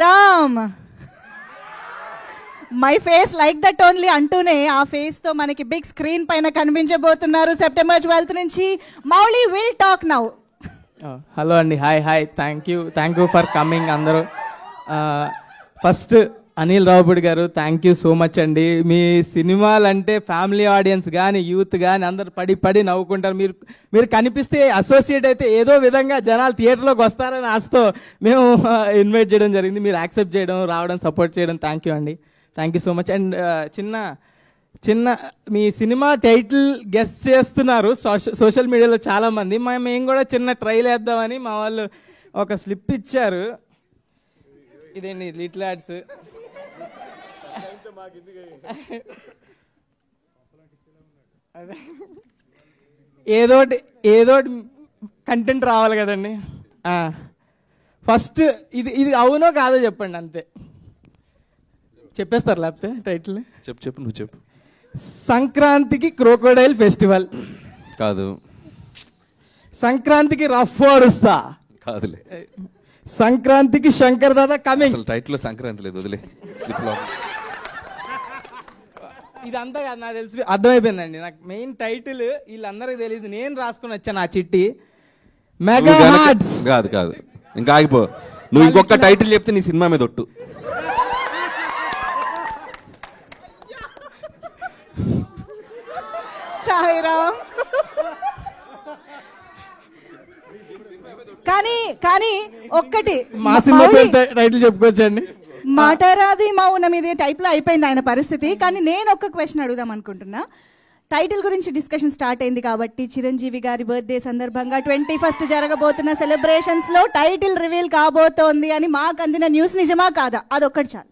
Ram my face like that only అంటూనే ఆ face తో మనకి బిగ్ స్క్రీన్ పైన కనిపించబోతున్నారు సెప్టెంబర్ 12th నుంచి. Mouli will talk now. Hello అండి, hi thank you for coming అందరూ. ఫస్ట్ అనిల్ రావుపూడి గారు థ్యాంక్ యూ సో మచ్ అండి. మీ సినిమాలు అంటే ఫ్యామిలీ ఆడియన్స్ కానీ యూత్ కానీ అందరు పడి నవ్వుకుంటారు. మీరు కనిపిస్తే అసోసియేట్ అయితే ఏదో విధంగా జనాలు థియేటర్లోకి వస్తారని ఆశతో మేము ఇన్వైట్ చేయడం జరిగింది. మీరు యాక్సెప్ట్ చేయడం, రావడం, సపోర్ట్ చేయడం థ్యాంక్ యూ అండి. Thank you so much. And చిన్న మీ సినిమా టైటిల్ గెస్ట్ చేస్తున్నారు సోషల్ మీడియాలో చాలామంది. మేము కూడా చిన్న ట్రైల్ వేద్దామని మా వాళ్ళు ఒక స్లిప్ ఇచ్చారు. ఇదేంటి లిటిల్ యాడ్స్. ఏదోటి కంటెంట్ రావాలి కదండి. ఫస్ట్ ఇది అవునో కాదో చెప్పండి, అంతే. చెప్పేస్తారు లేకపోతే టైటిల్. చెప్పు నువ్వు చెప్పు. సంక్రాంతికి క్రోకోడైల్ ఫెస్టివల్ కాదు, సంక్రాంతికి రఫ్ ఓడుస్తా కాదులే, సంక్రాంతికి శంకర్ దాదా కమింగ్. అసలు టైటిల్లో సంక్రాంతి లేదు, వదిలే. స్లిప్లో ఇదంతా కాదు, నాకు తెలిసి అర్థమైపోయిందండి. నాకు మెయిన్ టైటిల్ వీళ్ళందరికీ తెలియదు, నేను రాసుకుని వచ్చాను ఆ చిట్టి. మెగా హార్ట్స్ కాదు, ఇంకా ఆగిపో. నువ్వు ఇంకొక టైటిల్ చెప్తే నీ సినిమా మీద ఒట్టు. సాయిరామ్. కానీ ఒక్కటి మా సినిమా టైటిల్ చెప్పుకోవచ్చండి. మాటరాది మౌనం ఇది టైప్ లో అయిపోయింది ఆయన పరిస్థితి. కానీ నేను ఒక క్వశ్చన్ అడుగుదాం అనుకుంటున్నా. టైటిల్ గురించి డిస్కషన్ స్టార్ట్ అయింది కాబట్టి చిరంజీవి గారి బర్త్డే సందర్భంగా 21st జరగబోతున్న సెలబ్రేషన్స్ లో టైటిల్ రివీల్ కాబోతోంది అని మాకు అందిన న్యూస్ నిజమా కాదా? అదొక్కటి చాలు.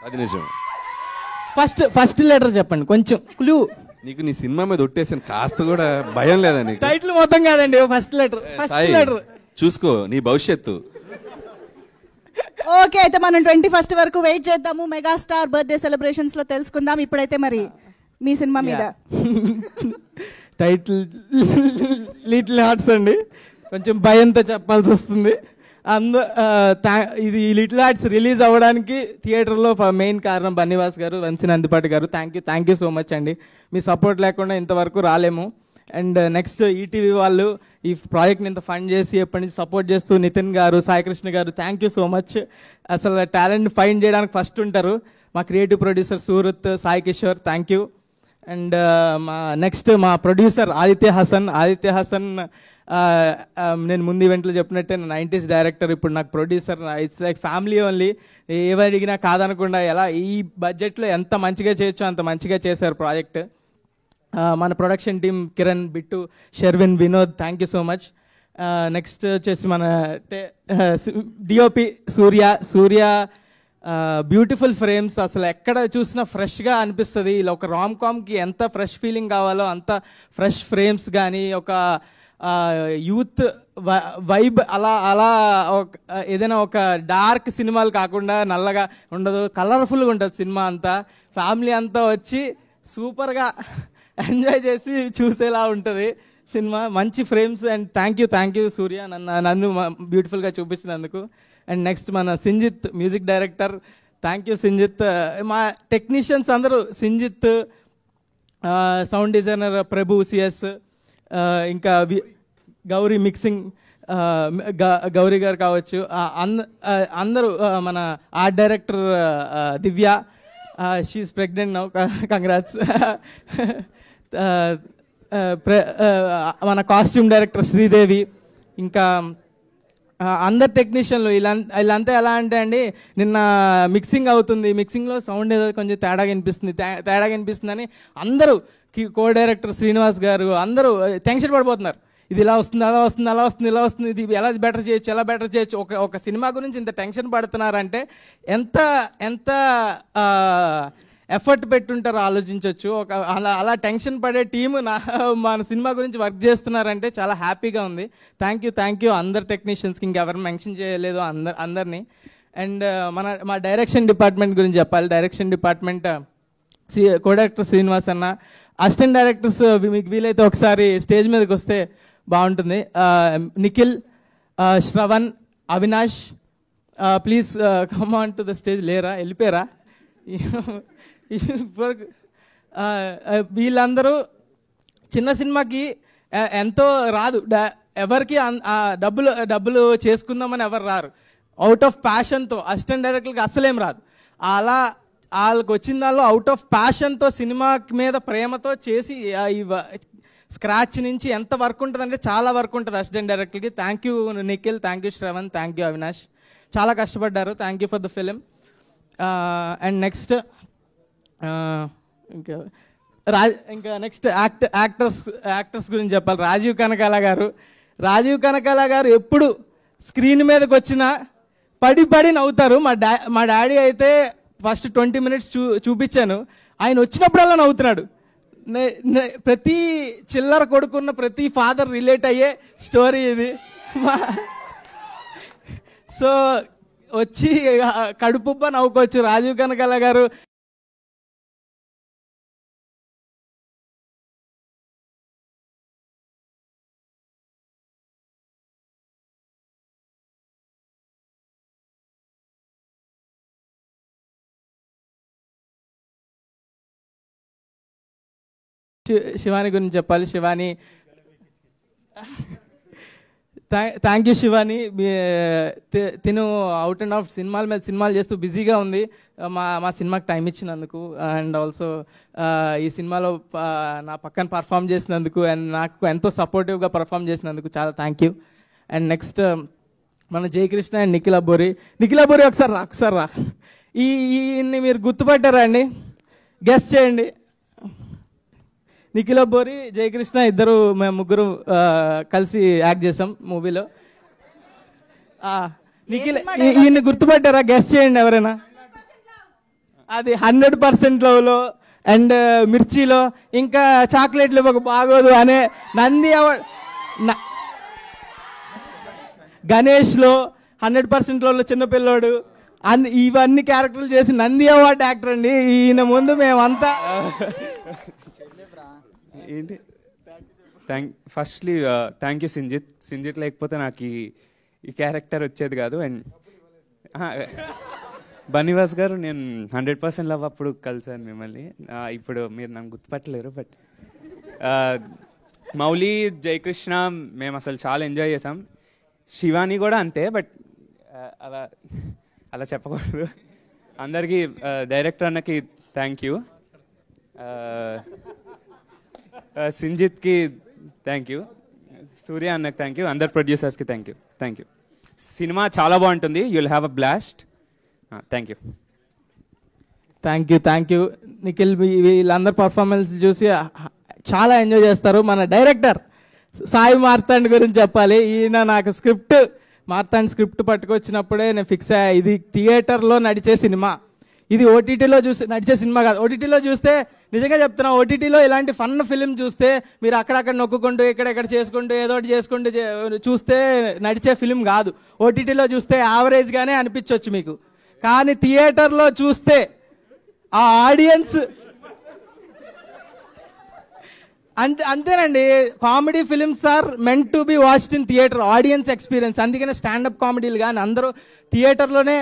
అది నిజం. ఫస్ట్ లెటర్ చెప్పండి, కొంచెం క్లూ. నీకు నీ సినిమా మీద ఒట్టేసాను, కాస్త కూడా భయం లేదా నీకు? టైటిల్ మొత్తం కాదండి, ఫస్ట్ లెటర్ చూసుకో నీ భవిష్యత్తు. ఓకే, అయితే మనం 21st వరకు వెయిట్ చేద్దాము. మెగాస్టార్ బర్త్డే సెలబ్రేషన్స్ లో తెలుసుకుందాం. ఇప్పుడైతే మరి మీ సినిమా మీద టైటిల్ లిటిల్ హార్ట్స్ అండి. కొంచెం భయంతో చెప్పాల్సి వస్తుంది. ఇది లిటిల్ హార్ట్స్ రిలీజ్ అవ్వడానికి థియేటర్లో మెయిన్ కారణం బన్నీవాస్ గారు, వంశీ నందిపాటి గారు. థ్యాంక్ యూ సో మచ్ అండి. మీ సపోర్ట్ లేకుండా ఇంతవరకు రాలేము. అండ్ నెక్స్ట్ ఈటీవీ వాళ్ళు ఈ ప్రాజెక్ట్ని ఇంత ఫండ్ చేసి ఎప్పటి నుంచి సపోర్ట్ చేస్తూ నితిన్ గారు, సాయికృష్ణ గారు థ్యాంక్ యూ సో మచ్. అసలు టాలెంట్ ఫైండ్ చేయడానికి ఫస్ట్ ఉంటారు. మా creative producer Surat, Sai Kishore thank you. And next మా ప్రొడ్యూసర్ ఆదిత్య హసన్ నేను ముందు ఈవెంట్లో చెప్పినట్టే 90s డైరెక్టర్, ఇప్పుడు నాకు producer. It's like family only. ఏవి అడిగినా కాదనకుండా ఎలా ఈ బడ్జెట్లో ఎంత మంచిగా చేయొచ్చో అంత మంచిగా చేశారు ప్రాజెక్ట్. మన production team Kiran, Bittu, Sherwin, Vinod thank you so much. Next వచ్చేసి మన డిఓపి సూర్య బ్యూటిఫుల్ ఫ్రేమ్స్. అసలు ఎక్కడ చూసినా ఫ్రెష్గా అనిపిస్తుంది. ఇలా ఒక రామ్ కామ్కి ఎంత ఫ్రెష్ ఫీలింగ్ కావాలో అంత ఫ్రెష్ ఫ్రేమ్స్ కానీ, ఒక యూత్ వైబ్ అలా ఏదైనా ఒక డార్క్ సినిమాలు కాకుండా నల్లగా ఉండదు, కలర్ఫుల్గా ఉంటుంది సినిమా అంతా. ఫ్యామిలీ అంతా వచ్చి సూపర్గా ఎంజాయ్ చేసి చూసేలా ఉంటుంది సినిమా. మంచి ఫ్రేమ్స్. అండ్ థ్యాంక్ యూ సూర్య నన్ను బ్యూటిఫుల్గా చూపించినందుకు. అండ్ నెక్స్ట్ మన Sinjith music director, thank you Sinjith. మా టెక్నీషియన్స్ అందరూ సింజిత్, సౌండ్ డిజైనర్ ప్రభు సిఎస్, ఇంకా గౌరీ మిక్సింగ్ గౌరీ గారు కావచ్చు, అందరూ మన ఆర్ట్ డైరెక్టర్ దివ్య, షీఈస్ ప్రెగ్నెంట్ నౌ, కంగ్రాట్స్. మన కాస్ట్యూమ్ డైరెక్టర్ శ్రీదేవి, ఇంకా అందరు టెక్నీషియన్లు వీళ్ళంతా ఎలా అంటే అండి, నిన్న మిక్సింగ్ అవుతుంది, మిక్సింగ్లో సౌండ్ ఏదో కొంచెం తేడాగా వినిపిస్తుందని అందరూ కో డైరెక్టర్ శ్రీనివాస్ గారు అందరూ టెన్షన్ పడిపోతున్నారు. ఇది ఇలా వస్తుంది, అలా వస్తుంది, ఇది ఎలా బెటర్ చేయొచ్చు. ఒక సినిమా గురించి ఇంత టెన్షన్ పడుతున్నారంటే ఎంత ఎఫర్ట్ పెట్టుంటారో ఆలోచించవచ్చు. అలా టెన్షన్ పడే టీము మన సినిమా గురించి వర్క్ చేస్తున్నారంటే చాలా హ్యాపీగా ఉంది. థ్యాంక్ యూ అందరు టెక్నీషియన్స్కి, ఇంకెవరు మెన్షన్ చేయలేదు అందరినీ. అండ్ మా డైరెక్షన్ డిపార్ట్మెంట్ గురించి చెప్పాలి. Direction department co director Srinivas అన్న, అసిస్టెంట్ డైరెక్టర్స్ మీకు వీలైతే ఒకసారి స్టేజ్ మీదకి వస్తే బాగుంటుంది. Nikhil, Shravan, Avinash, please come on to the stage. లేరా, వెళ్ళిపోయారా? వీళ్ళందరూ చిన్న సినిమాకి ఎంతో రాదు, ఎవరికి డబ్బులు చేసుకుందామని ఎవరు రారు. అవుట్ ఆఫ్ ప్యాషన్తో అసిస్టెంట్ డైరెక్టర్కి అస్సలేం రాదు. అలా వాళ్ళకి వచ్చిన దానిలో అవుట్ ఆఫ్ ప్యాషన్తో సినిమా మీద ప్రేమతో చేసి స్క్రాచ్ నుంచి ఎంత వర్క్ ఉంటుందంటే చాలా వర్క్ ఉంటుంది అసిస్టెంట్ డైరెక్టర్కి. Thank you Nikhil, thank you Shravan, thank you Avinash, చాలా కష్టపడ్డారు. Thank you for the film. And next ఇంకా నెక్స్ట్ యాక్టర్స్ గురించి చెప్పాలి. రాజీవ్ కనకాల గారు ఎప్పుడు స్క్రీన్ మీదకి వచ్చినా పడి నవ్వుతారు. మా డాడీ అయితే ఫస్ట్ 20 minutes చూపించాను, ఆయన వచ్చినప్పుడల్లా నవ్వుతున్నాడు. ప్రతి చిల్లర కొడుకున్న ప్రతి ఫాదర్ రిలేట్ అయ్యే స్టోరీ ఇది. సో వచ్చి కడుపుబ్బ నవ్వుకోవచ్చు. రాజీవ్ కనకాల గారు శివాని గురించి చెప్పాలి. Shivani, thank you Shivani. తిను అవుట్ అండ్ అవుట్ సినిమాల మీద సినిమాలు చేస్తూ బిజీగా ఉంది. మా సినిమాకి టైం ఇచ్చినందుకు, అండ్ ఆల్సో ఈ సినిమాలో నా పక్కన పర్ఫామ్ చేసినందుకు, అండ్ నాకు ఎంతో సపోర్టివ్గా పర్ఫామ్ చేసినందుకు చాలా థ్యాంక్ యూ. అండ్ నెక్స్ట్ మన జయకృష్ణ అండ్ నిఖిల్ అబ్బోరి. ఒకసారి రా. ఈయన్ని మీరు గుర్తుపట్టారా అండి? గెస్ట్ చేయండి. నిఖిల్ అబ్బోరి, జయకృష్ణ ఇద్దరు, మేము ముగ్గురు కలిసి యాక్ట్ చేసాం మూవీలో. నిఖిల్, ఈయన్ని గుర్తుపట్టారా? గెస్ట్ చేయండి ఎవరైనా. అది 100% లవ్లో, అండ్ మిర్చిలో, ఇంకా చాక్లెట్లు ఇవ్వక బాగోదు అనే నంది అవార్డ్, గణేష్లో 100% లవ్లో చిన్నపిల్లోడు, ఇవన్నీ క్యారెక్టర్లు చేసి నంది అవార్డ్ యాక్టర్ అండి. ఈయన ముందు మేమంతా ఏంటి. ఫస్ట్లీ థ్యాంక్ యూ సింజిత్ లేకపోతే నాకు ఈ క్యారెక్టర్ వచ్చేది కాదు. అండ్ బన్నివాస్ గారు, నేను 100% లవ్ అప్పుడు కలిసాను మిమ్మల్ని. ఇప్పుడు మీరు నన్ను గుర్తుపట్టలేరు, బట్ మౌలి, జయకృష్ణ మేము అసలు చాలా ఎంజాయ్ చేసాం. శివాని కూడా అంతే, బట్ అలా చెప్పకూడదు. అందరికీ, డైరెక్టర్ అన్నకి థ్యాంక్ యూ, సింజిత్కి థ్యాంక్ యూ, సూర్య అన్నకి థ్యాంక్ యూ, అందరు ప్రొడ్యూసర్స్కి థ్యాంక్ యూ. సినిమా చాలా బాగుంటుంది. You'll have a blast. Thank you. Nikhil, వీళ్ళందరు పర్ఫార్మెన్స్ చూసి చాలా ఎంజాయ్ చేస్తారు. మన డైరెక్టర్ సాయి మార్తాండ్ గురించి చెప్పాలి. ఈయన నాకు మార్తాండ్ స్క్రిప్ట్ పట్టుకొచ్చినప్పుడే నేను ఫిక్స్ అయ్యా, ఇది థియేటర్లో నడిచే సినిమా, ఇది ఓటీటీలో నడిచే సినిమా కాదు. ఓటీటీలో చూస్తే, నిజంగా చెప్తున్నా, ఓటీటీలో ఇలాంటి ఫన్ ఫిలిం చూస్తే మీరు అక్కడక్కడ నొక్కుంటూ ఇక్కడెక్కడ చేసుకుంటూ ఏదో ఒకటి చేసుకుంటూ చూస్తే నడిచే ఫిలిం కాదు. ఓటీటీలో చూస్తే యావరేజ్గానే అనిపించవచ్చు మీకు, కానీ థియేటర్లో చూస్తే ఆ ఆడియన్స్ అంతేనండి. Comedy films are meant to be watched in theatre, audience experience. అందుకనే స్టాండప్ కామెడీలు కానీ అందరూ థియేటర్లోనే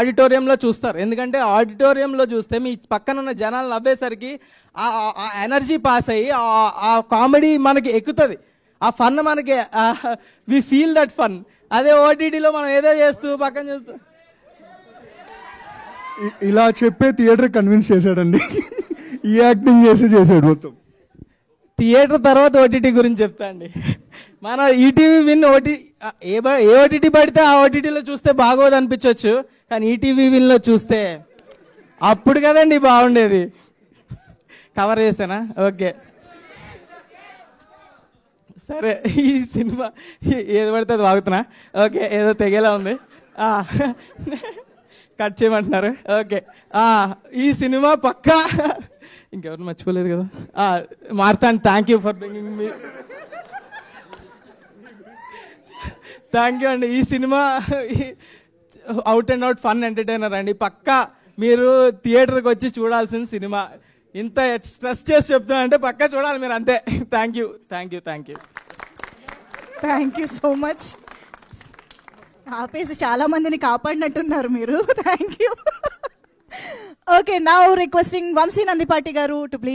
ఆడిటోరియంలో చూస్తారు. ఎందుకంటే ఆడిటోరియంలో చూస్తే మీ పక్కన ఉన్న జనాలు నవ్వేసరికి ఆ ఎనర్జీ పాస్ అయ్యి ఆ కామెడీ మనకి ఎక్కుతుంది, ఆ ఫన్ మనకి, వి ఫీల్ దట్ ఫన్. అదే ఓటీటీలో మనం ఏదో చేస్తూ పక్కన చూస్తూ ఇలా చెప్పే థియేటర్ కన్విన్స్ చేశాడండి. ఈ యాక్టింగ్ చేసాడు మొత్తం. థియేటర్ తర్వాత ఓటీటీ గురించి చెప్తా అండి. మన ఈటీవీ విన్ ఏ ఓటీటీ పడితే ఆ ఓటీటీలో చూస్తే బాగోదు అనిపించవచ్చు, కానీ ఈటీవీ విన్లో చూస్తే అప్పుడు కదండి బాగుండేది. కవర్ చేసానా? ఓకే, సరే. ఈ సినిమా ఏది పడితే అది వాగుతున్నా. ఓకే, ఏదో తెగేలా ఉంది, కట్ చేయమంటున్నారు. ఓకే, ఈ సినిమా పక్కా ఇంకెవరు మర్చిపోలేదు కదా. Marthand, thank you for bringing me. Thank you అండి. ఈ cinema out and out fun entertainer అండి. పక్కా మీరు థియేటర్కి వచ్చి చూడాల్సిన సినిమా. ఇంత స్ట్రెస్ చేసి చెప్తున్నా అంటే పక్కా చూడాలి మీరు, అంతే. Thank you so much. ఆపేసి చాలా మందిని కాపాడినట్టున్నారు మీరు. Thank you. Okay, now requesting Vamsi Nandipati garu to please